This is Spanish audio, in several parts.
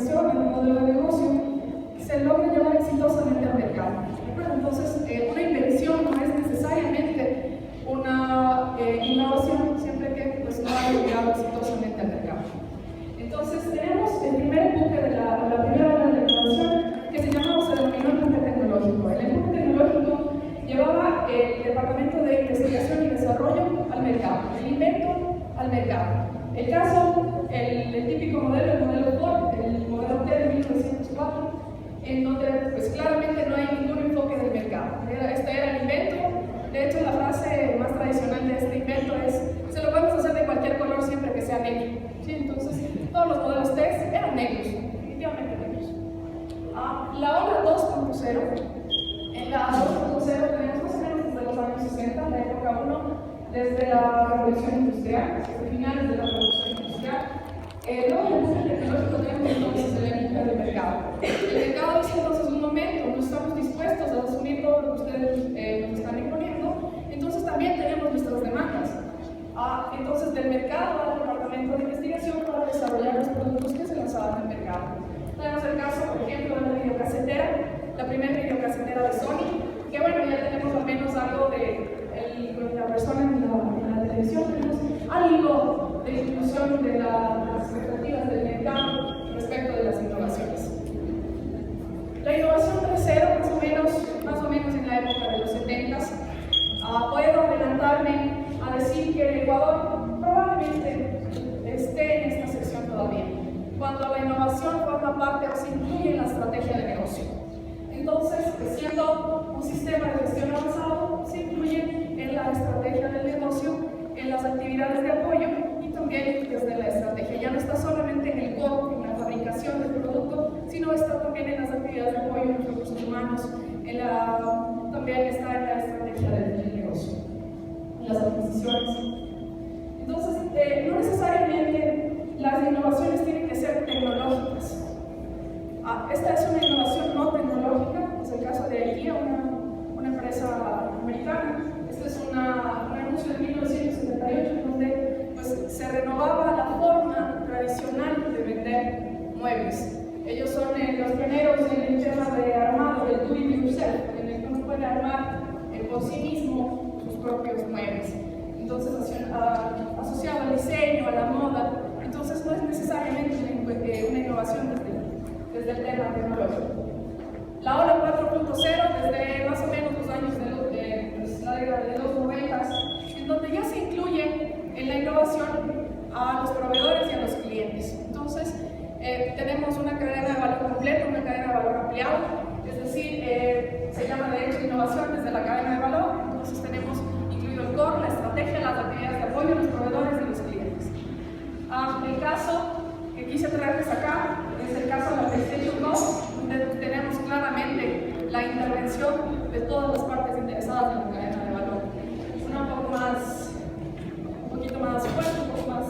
investigación, en un modelo de negocio, se logra llevar exitosamente al mercado. Bueno, entonces, una invención no es necesariamente una innovación, siempre que pues, no haya llegado exitosamente al mercado. Entonces, tenemos el primer empuje de la primera ola de la innovación, que se denominó empuje tecnológico. El empuje tecnológico llevaba el Departamento de Investigación y Desarrollo al mercado, el invento al mercado. El caso, el típico modelo, el modelo Ford, el modelo T de 1904, en donde pues claramente no hay ningún enfoque del mercado. Este era el invento. De hecho, la frase más tradicional de este invento es: se lo podemos hacer de cualquier color siempre que sea negro. ¿Sí? Entonces, todos los modelos T eran negros, definitivamente negros. La ola 2.0. En la 2.0 tenemos más o menos desde los años 60, la época 1, desde la revolución industrial, desde finales de la revolución industrial. Luego en el mundo tecnológico tenemos entonces el empuje del mercado. El mercado dice entonces: un momento, no estamos dispuestos a asumir todo lo que ustedes nos están imponiendo, entonces también tenemos nuestras demandas. Entonces del mercado al departamento de investigación para desarrollar los productos que se lanzaban al mercado. Tenemos el caso, por ejemplo, de la videocasetera, la primera videocasetera de Sony, que bueno, ya tenemos al menos algo de la persona en la televisión, tenemos algo de inclusión de las expectativas del mercado respecto de las innovaciones. La innovación 3.0, más o menos en la época de los 70s, puedo adelantarme a decir que el Ecuador probablemente esté en esta sección todavía, cuando la innovación forma parte o se incluye en la estrategia de negocio. Entonces, siendo un sistema de gestión avanzado, se incluye en la estrategia del negocio, en las actividades de apoyo y también desde la estrategia. Ya no está solamente en el core, en la fabricación del producto, sino está también en las actividades de apoyo en los recursos humanos, también está en la estrategia del negocio, en las adquisiciones. Entonces, no necesariamente las innovaciones tienen que ser tecnológicas. Esta es una innovación no tecnológica, es el caso de IKEA, una empresa americana. Este es un anuncio de 1978 en donde pues, se renovaba la forma tradicional de vender muebles. Ellos son los pioneros en el tema de armado, del do it yourself, en el que uno puede armar por sí mismo sus propios muebles. Entonces, asociado al diseño, a la moda, entonces no es necesariamente una innovación desde el tema tecnológico. La ola 4.0, desde más o menos los años de la década de los 90, en donde ya se incluye en la innovación a los proveedores y a los clientes. Entonces, tenemos una cadena de valor completa, una cadena de valor ampliado, es decir, se llama de hecho innovación desde la cadena de valor. Entonces, tenemos incluido el core, la estrategia, las actividades de apoyo, los proveedores y los clientes. El caso que quise traerles acá es el caso de la PlayStation 2, donde tenemos claramente la intervención de todas las partes interesadas en la cadena de valor. Una un poquito más fuerte, un poco más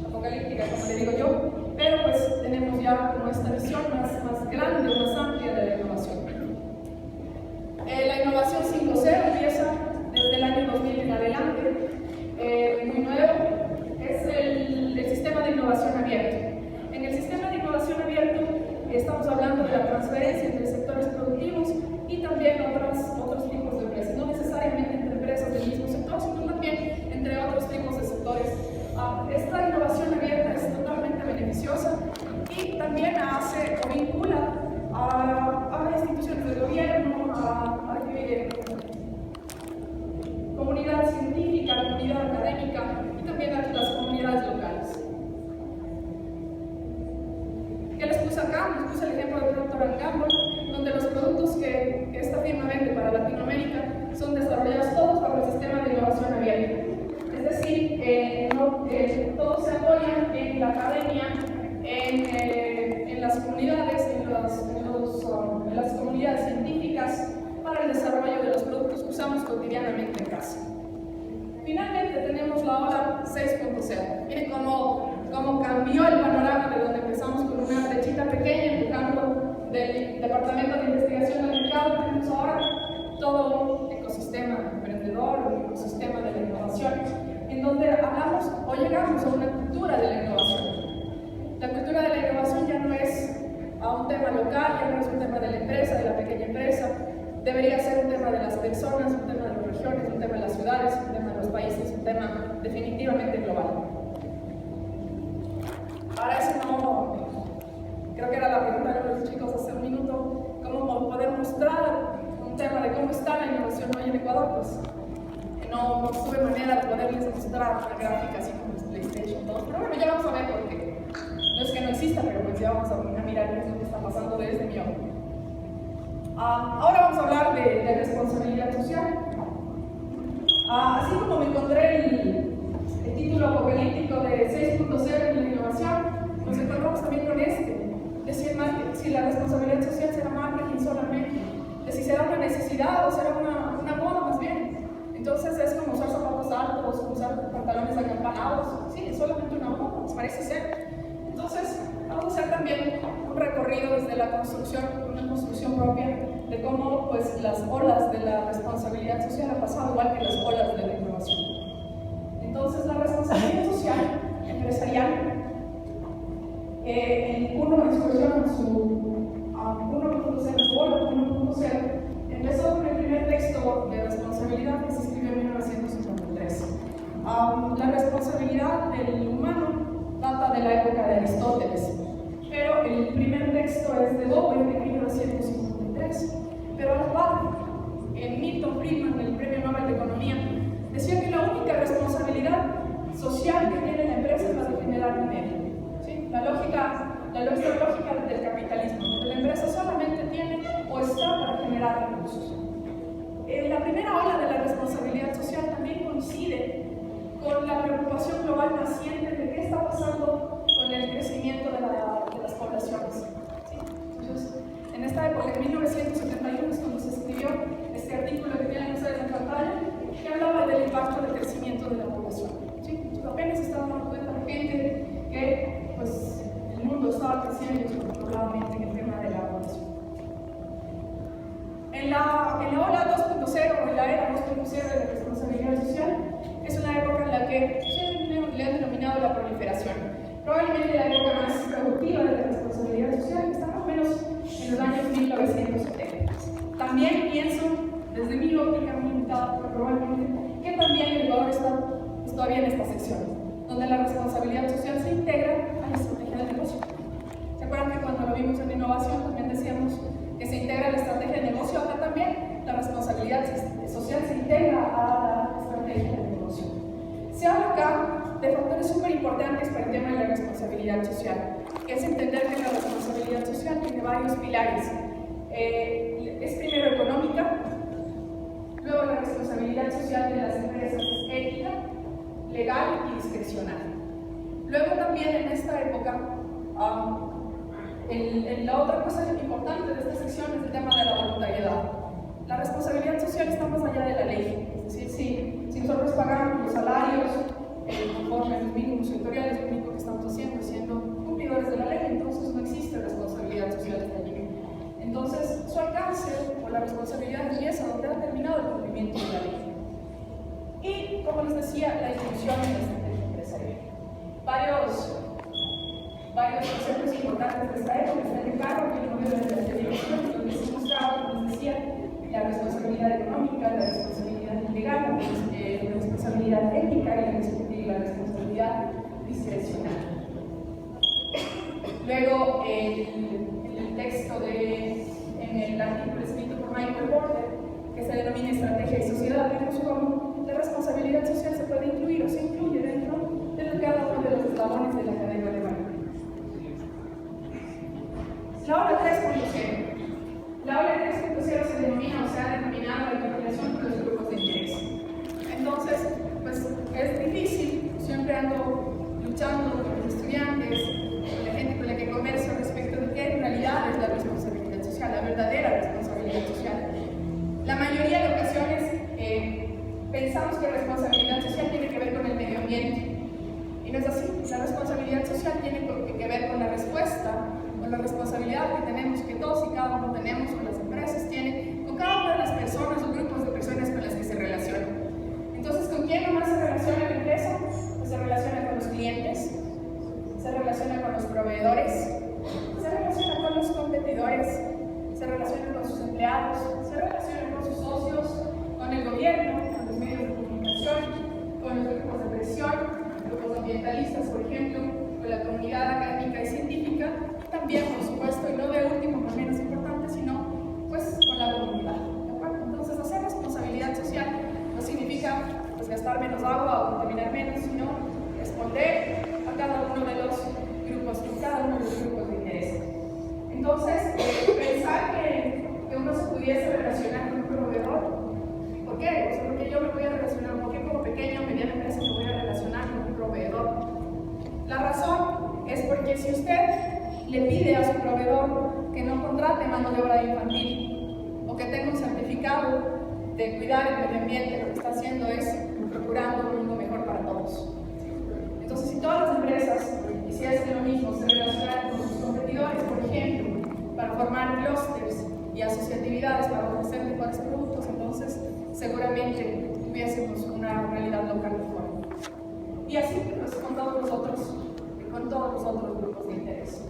apocalíptica, como le digo yo, pero pues tenemos ya como esta visión más grande, más amplia de la innovación. La innovación 5.0 empieza desde el año 2000 en adelante, muy nuevo, es el sistema de innovación abierto. En el sistema de innovación abierto estamos hablando de la transferencia entre sectores productivos y también otros tipos de empresas, no necesariamente entre empresas del mismo sector, sino también entre otros tipos de sectores. Esta innovación abierta es totalmente beneficiosa y también hace o vincula a instituciones del gobierno, a comunidad científica, comunidad académica y también a las comunidades locales. ¿Qué les puse acá? Les puse el ejemplo de Procter & Gamble, donde los productos que esta firma vende para Latinoamérica son desarrollados todos bajo el sistema de innovación abierta. Es decir, todos se apoyan en la academia, en las comunidades, en las comunidades científicas para el desarrollo de los productos que usamos cotidianamente en casa. Finalmente tenemos la ola 6.0. Miren cómo cambió el panorama de donde empezamos con una brechita pequeña empujando del Departamento de Investigación del Mercado. Tenemos ahora todo un ecosistema emprendedor, un ecosistema de la innovación, en donde hablamos o llegamos a una cultura de la innovación. La cultura de la innovación ya no es un tema local, ya no es un tema de la empresa, de la pequeña empresa, debería ser un tema de las personas, un tema de las regiones, un tema de las ciudades, un tema de los países, un tema definitivamente global. Ahora eso no, creo que era la pregunta de los chicos hace un minuto, ¿cómo poder mostrar un tema de cómo está la innovación hoy en Ecuador? Pues no tuve manera de poderles mostrar una gráfica así como el PlayStation 2, pero bueno, ya vamos a ver porque no es que no exista, pero pues ya vamos a mirar qué es lo que está pasando desde mi ojo. Ahora vamos a hablar de responsabilidad social. Así como me encontré el título apocalíptico de 6.0 en la innovación, nos encontramos también con si la responsabilidad social será marketing solamente, de si será una necesidad o será una moda más bien. Entonces es como usar zapatos altos, usar pantalones acampanados, sí, es solamente una moda, parece ser. Entonces vamos a hacer también un recorrido desde la construcción, una construcción propia, de cómo pues, las olas de la responsabilidad social han pasado igual que las olas de la innovación. Entonces la responsabilidad social empresarial, en uno de su versión, su 1.0, empezó con el primer texto de responsabilidad que se escribió en 1953. La responsabilidad del humano data de la época de Aristóteles, pero el primer texto es de Dover de 1953. Pero a la par, Milton Friedman, el Premio Nobel de Economía, decía que la única responsabilidad social que tiene la empresa es la de generar dinero. ¿Sí? La lógica del capitalismo, donde la empresa solamente tiene o está para generar recursos. La primera ola de la responsabilidad social también coincide con la preocupación global naciente de qué está pasando con el crecimiento de las poblaciones. ¿Sí? Entonces, en esta época, en 1971, es cuando se escribió este artículo que tienen ustedes en pantalla, que hablaba del impacto del crecimiento de la población. ¿Sí? Entonces, apenas estaban dando cuenta la gente que pues, el mundo estaba creciendo descontroladamente en el tema de la población. En la ola 2.0, en la era 2.0 de la responsabilidad social, es una época en la que le han denominado la proliferación. Probablemente la época más productiva de la responsabilidad social está más o menos en los años 1970. También pienso, desde mi óptica muy limitada, pero probablemente, que también el Ecuador está todavía en esta sección, donde la responsabilidad social se integra a la estrategia de negocio. ¿Se acuerdan que cuando lo vimos en innovación también decíamos que se integra la estrategia de negocio? Acá también la responsabilidad social se integra a la estrategia de negocio. Se habla acá de factores súper importantes para el tema de la responsabilidad social, que es entender que la responsabilidad social tiene varios pilares. Es primero económica, luego la responsabilidad social de las empresas es ética, legal y discrecional. Luego también en esta época, la otra cosa importante de esta sección es el tema de la voluntariedad. La responsabilidad social está más allá de la ley, es decir, si nosotros pagamos los salarios conforme a los mínimos sectoriales, lo único que estamos haciendo es siendo cumplidores de la ley, entonces no existe responsabilidad social hasta allí. Entonces, su alcance o la responsabilidad empieza donde ha terminado el cumplimiento de la ley. Y, como les decía, la institución de la estrategia empresarial. Varios conceptos importantes de esta época están en cargo que el modelo de la dirección, donde se mostraba, como les decía, la responsabilidad económica, la responsabilidad legal, la responsabilidad ética y la responsabilidad discrecional. Luego, en el texto en el artículo escrito por Michael Porter, que se denomina Estrategia y Sociedad, vemos cómo la responsabilidad social se puede incluir o se incluye dentro de cada uno de los eslabones de la cadena de valor. La ola 3.0. La ola 3.0 se denomina o se ha denominado la interrelación con los grupos de interés. Entonces, pues es difícil, siempre ando luchando con los estudiantes, con la gente con la que converso respecto de qué en realidad es la responsabilidad social, la verdadera responsabilidad social. La mayoría de ocasiones pensamos que responsabilidad social tiene que ver con el medio ambiente. Y no es así. La responsabilidad social tiene que ver con la respuesta, con la responsabilidad que tenemos, que todos y cada uno tenemos, con las empresas tienen, con cada una de las personas o grupos de personas con las que se relacionan. Entonces, ¿con quién nomás se relaciona la empresa? Pues se relaciona con los clientes, se relaciona con los proveedores, se relaciona con los competidores. empleados, se relacionen con sus socios, con el gobierno, con los medios de comunicación, con los grupos de presión, grupos ambientalistas, por ejemplo, con la comunidad académica y científica, también, por supuesto, y no de último, no menos importante, sino pues con la comunidad. ¿De acuerdo? Entonces, hacer responsabilidad social no significa pues, gastar menos agua o contaminar menos, sino responder a cada uno de los grupos, de interés. Entonces, pensar que uno se pudiese relacionar con un proveedor, ¿por qué? O sea, porque yo me voy a relacionar, ¿por qué como pequeño o mediana empresa me voy a relacionar con un proveedor? La razón es porque si usted le pide a su proveedor que no contrate mano de obra infantil o que tenga un certificado de cuidar el medio ambiente, lo que está haciendo es procurando un mundo mejor para todos. Entonces, si todas las empresas hiciesen lo mismo, se relacionaran con sus competidores, por ejemplo, para formar clústeres y asociatividades para ofrecer mejores productos, entonces seguramente tuviésemos una realidad local mejor. Y así pues, con todos los otros grupos de interés.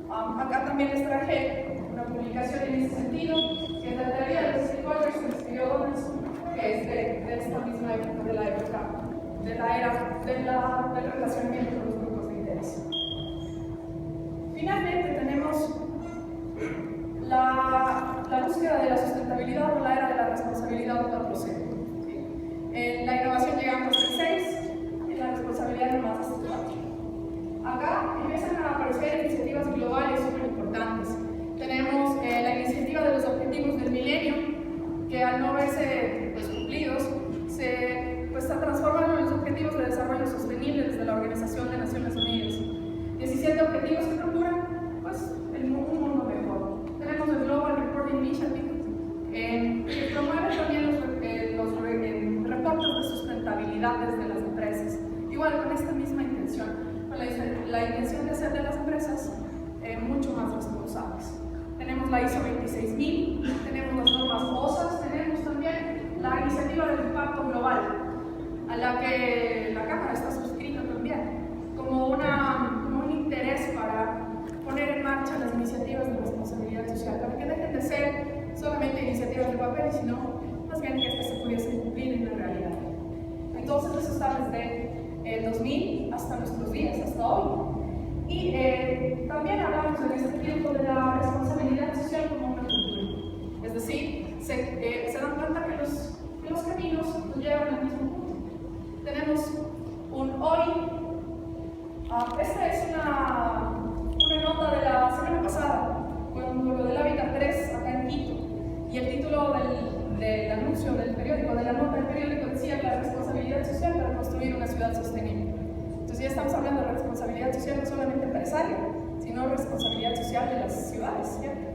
Acá también les traje una publicación en ese sentido, que es la teoría de los stakeholders que escribió Donaldson, que es de esta misma época, de la época, de la era del relacionamiento con los grupos de interés. Finalmente tenemos la búsqueda de la sustentabilidad o la era de la responsabilidad 4.0. En la innovación llegamos al 6, en la responsabilidad nomás hasta 4. Acá empiezan a aparecer iniciativas globales súper importantes. Tenemos la iniciativa de los Objetivos del Milenio, que al no verse pues, cumplidos, se transforman en los Objetivos de Desarrollo Sostenible desde la Organización de Naciones Unidas. 17 objetivos que procuran pues, un mundo mejor. Tenemos el Global Reporting Initiative, que promueve también los reportes de sustentabilidad desde las empresas, igual con esta misma intención, con la intención de hacer de las empresas mucho más responsables. Tenemos la ISO 26000, tenemos las normas OSAS, tenemos también la iniciativa del impacto global, a la que la Cámara está suscrita también, como un interés para poner en marcha las iniciativas de responsabilidad social, para que dejen de ser solamente iniciativas de papel, sino más bien que estas se pudiesen cumplir en la realidad. Entonces eso está desde el 2000 hasta nuestros días, hasta hoy. Y también hablamos en este tiempo de la responsabilidad social como una cultura. Es decir, se dan cuenta que los caminos nos llevan al mismo punto. Tenemos un hoy. Esta es una nota de la semana pasada, cuando lo del Hábitat 3 acá en Quito. Y el título del anuncio del periódico, de la nota del periódico, decía la responsabilidad social para construir una ciudad sostenible. Entonces ya estamos hablando de responsabilidad social no solamente empresaria, sino responsabilidad social de las ciudades, ¿cierto?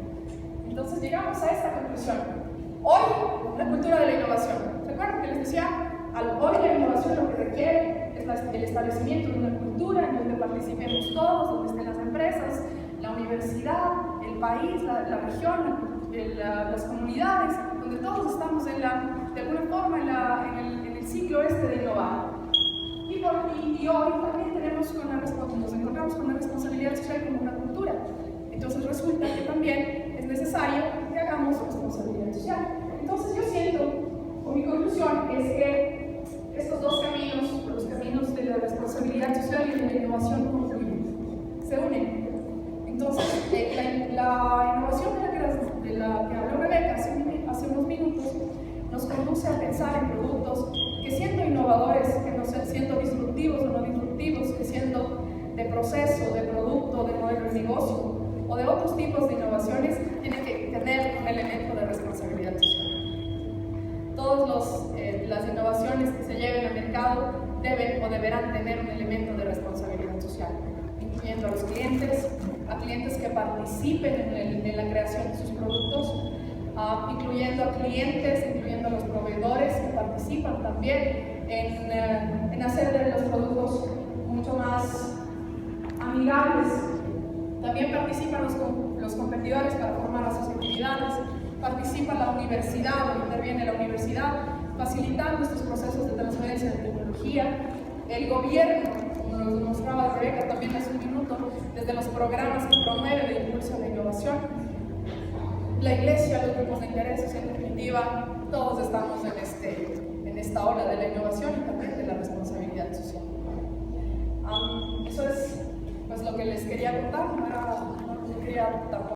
Entonces llegamos a esta conclusión. Hoy, la cultura de la innovación. ¿Recuerdan que les decía? Hoy la innovación lo que requiere es el establecimiento de una cultura en donde participemos todos, donde estén las empresas, la universidad, el país, la región, las comunidades, donde todos estamos de alguna forma en el ciclo este de innovar. Y hoy también nos encontramos con la responsabilidad social como una cultura. Entonces resulta que también es necesario que hagamos responsabilidad social. Entonces yo siento, o mi conclusión es que estos dos caminos, los caminos de la responsabilidad social y de la innovación confluyen, se unen. Entonces la innovación de la que habló Rebeca hace unos minutos nos conduce a pensar en productos que siendo innovadores, que no sean siendo disruptivos o no disruptivos, que siendo de proceso, de producto, de modelo de negocio o de otros tipos de innovaciones, tienen que tener un elemento de responsabilidad social. Todas las innovaciones que se lleven al mercado deben o deberán tener un elemento de responsabilidad social, incluyendo a los clientes, a clientes que participen en la creación de sus productos, incluyendo a clientes, incluyendo a los proveedores que participan también en hacer de los productos mucho más amigables. También participan los competidores para formar asociatividades, participa la universidad, o interviene la universidad, facilitando estos procesos de transferencia de tecnología. El gobierno, como nos mostraba Rebeca también hace un minuto, desde los programas que promueve de impulso a la innovación. la iglesia, los grupos de intereses, en definitiva, todos estamos en esta ola de la innovación y también de la responsabilidad social. Eso es pues lo que les quería contar. No quería tampoco